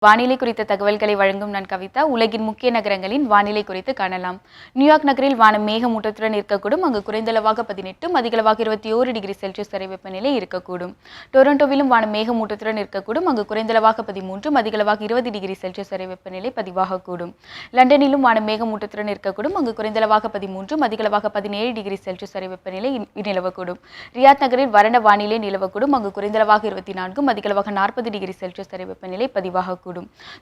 வானிலை குறித்த தகவல்களை வழங்கும் நான் கவிதா. உலகின் முக்கிய நகரங்களின் வானிலை குறித்து காணலாம். நியூயார்க் நகரில் வானம் மேகமூட்டத்துடன் இருக்கக்கூடும். அங்கு குறைந்தளவாக 18, அதிகளவாக 21 டிகிரி செல்சியஸ் வரை வெப்பநிலை இருக்கக்கூடும். டொரண்டோவிலும் வானம் மேகமூட்டத்துடன் இருக்கக்கூடும். அங்கு குறைந்தளவாக 13, அதிகளவாக 20 டிகிரி செல்சியஸ் வரை வெப்பநிலை பதிவாகக்கூடும். லண்டனிலும் வானம் மேகமூட்டத்துடன் இருக்கக்கூடும். அங்கு குறைந்தளவாக 13, அதிகளவாக 17 டிகிரி செல்சியஸ் வரை வெப்பநிலை நிலவக்கூடும். ரியாத் நகரில் வறண்ட வானிலை நிலவக்கூடும். அங்கு குறைந்தளவாக 24, அதிகளவாக 40 டிகிரி செல்சியஸ் வரை வெப்பநிலை பதிவாகக்கூடும்.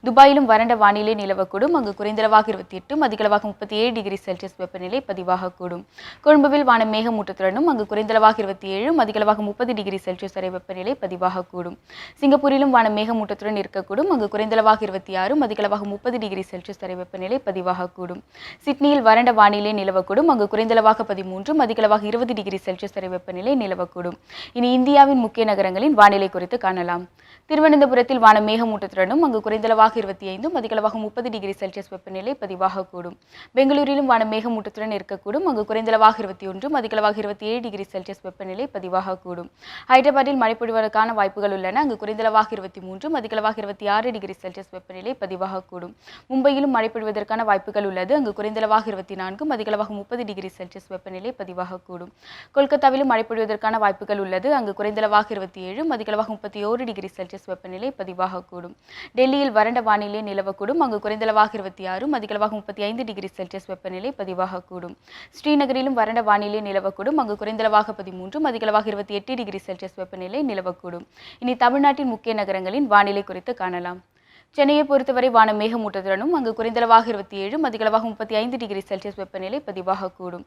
துபாயிலும் வறண்ட வானிலை நிலவக்கூடும். அங்கு குறைந்தளவாக 28, அதிகளவாக 37 டிகிரி செல்சியஸ் வெப்பநிலை பதிவாகக்கூடும். கொழும்புவில் வானம் மேகமூட்டத்துடனும் அங்கு குறைந்தளவாக 27, அதிகளவாக 30 டிகிரி செல்சியஸ் வரை வெப்பநிலை பதிவாகக்கூடும். சிங்கப்பூரிலும் வானம் மேகமூட்டத்துடன் இருக்கக்கூடும். அங்கு குறைந்தளவாக 26, அதிகளவாக 30 டிகிரி செல்சியஸ் வரை வெப்பநிலை பதிவாகக்கூடும். சிட்னியில் வறண்ட வானிலை நிலவக்கூடும். அங்கு குறைந்தளவாக 13, அதிகளவாக 20 டிகிரி செல்சியஸ் வரை வெப்பநிலை நிலவக்கூடும். இனி இந்தியாவின் முக்கிய நகரங்களின் வானிலை குறித்து காணலாம். திருவனந்தபுரத்தில் வானம் மேகமூட்டத்துடனும் அங்கு குறைந்தளவாக 25, அதிகளவாக 30 டிகிரி செல்சியஸ் வெப்பநிலை பதிவாகக்கூடும். பெங்களூரிலும் வானம் மேகமூட்டத்துடன் இருக்கக்கூடும். அங்கு குறைந்தளவாக 21, அதிகளவாக 27 டிகிரி செல்சியஸ் வெப்பநிலை பதிவாகக்கூடும். ஹைதராபாத்தில் மழை பொழிவதற்கான வாய்ப்புகள் உள்ளன. அங்கு குறைந்தளவாக 23, அதிகளவாக 26 டிகிரி செல்சியஸ் வெப்பநிலை பதிவாகக்கூடும். மும்பையிலும் மழை பொழிவதற்கான வாய்ப்புகள் உள்ளது. அங்கு குறைந்தளவாக 24, அதிகளவாக 30 டிகிரி செல்சியஸ் வெப்பநிலை பதிவாகக்கூடும். கொல்கத்தாவிலும் மழை பொழிவதற்கான வாய்ப்புகள் உள்ளது. அங்கு குறைந்தளவாக 27, அதிகளவாக 31 டிகிரி செல்சியஸ் வெப்பநிலை பதிவாகக்கூடும். டெல்லியில் வறண்ட வானிலை நிலவக்கூடும். அங்கு குறைந்தளவாக 26, அதிகளவாக 35 டிகிரி செல்சியஸ் வெப்பநிலை பதிவாகக்கூடும். ஸ்ரீநகரிலும் வறண்ட வானிலை நிலவக்கூடும். அங்கு குறைந்தளவாக 13, அதிகளவாக 28 டிகிரி செல்சியஸ் வெப்பநிலை நிலவக்கூடும். இனி தமிழ்நாட்டின் முக்கிய நகரங்களின் வானிலை குறித்து காணலாம். சென்னையை பொறுத்தவரை வானம் மேகமூட்டத்துடனும் அங்கு குறைந்தளவாக 27, அதிகளவாக 35 டிகிரி செல்சியஸ் வெப்பநிலை பதிவாகக்கூடும்.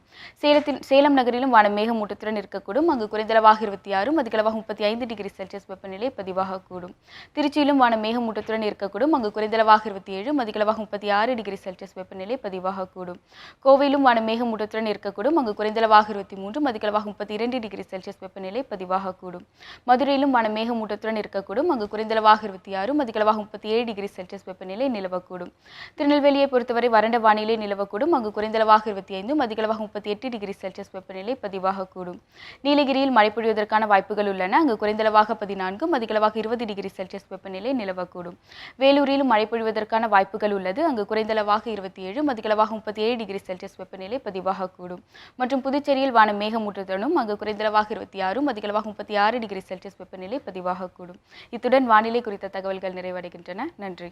சேலம் நகரிலும் வானம் மேகமூட்டத்துடன் இருக்கக்கூடும். அங்கு குறைந்தளவாக 26, அதிகளவாக 35 டிகிரி செல்சியஸ் வெப்பநிலை பதிவாகக்கூடும். திருச்சியிலும் வானம் மேகமூட்டத்துடன் இருக்கக்கூடும். அங்கு குறைந்தளவாக 27, அதிகளவாக 36 டிகிரி செல்சியஸ் வெப்பநிலை பதிவாகக்கூடும். கோவையிலும் வானம் மேகமூட்டத்துடன் இருக்கக்கூடும். அங்கு குறைந்தளவாக 23, அதிகளவாக 32 டிகிரி செல்சியஸ் வெப்பநிலை பதிவாகக்கூடும். மதுரையிலும் வானம் மேகமூட்டத்துடன் இருக்கக்கூடும். அங்கு குறைந்தளவாக 26, அதிகளவாக 37 டிகிரி செல்சியஸ் வெப்பநிலை நிலவக்கூடும். திருநெல்வேலியை பொறுத்தவரை வறண்ட வானிலை நிலவக்கூடும். அங்கு குறைந்தளவாக 25, அதிகளவாக 38 டிகிரி செல்சியஸ் வெப்பநிலை பதிவாகக்கூடும். நீலகிரியில் மழை பொழிவதற்கான வாய்ப்புகள் உள்ளன. அங்கு குறைந்தளவாக 14, அதிகளவாக 20 டிகிரி செல்சியஸ் வெப்பநிலை நிலவக்கூடும். வேலூரிலும் மழை பொழிவதற்கான வாய்ப்புகள் உள்ளது. அங்கு குறைந்தளவாக 27, அதிகளவாக 37 டிகிரி செல்சியஸ் வெப்பநிலை பதிவாகக்கூடும். மற்றும் புதுச்சேரியில் வானம் மேகமூட்டத்துடனும் அங்கு குறைந்தளவாக 26, அதிகளவாக 36 டிகிரி செல்சியஸ் வெப்பநிலை பதிவாகக்கூடும். இத்துடன் வானிலை குறித்த தகவல்கள் நிறைவடைகின்றன. நன்றி.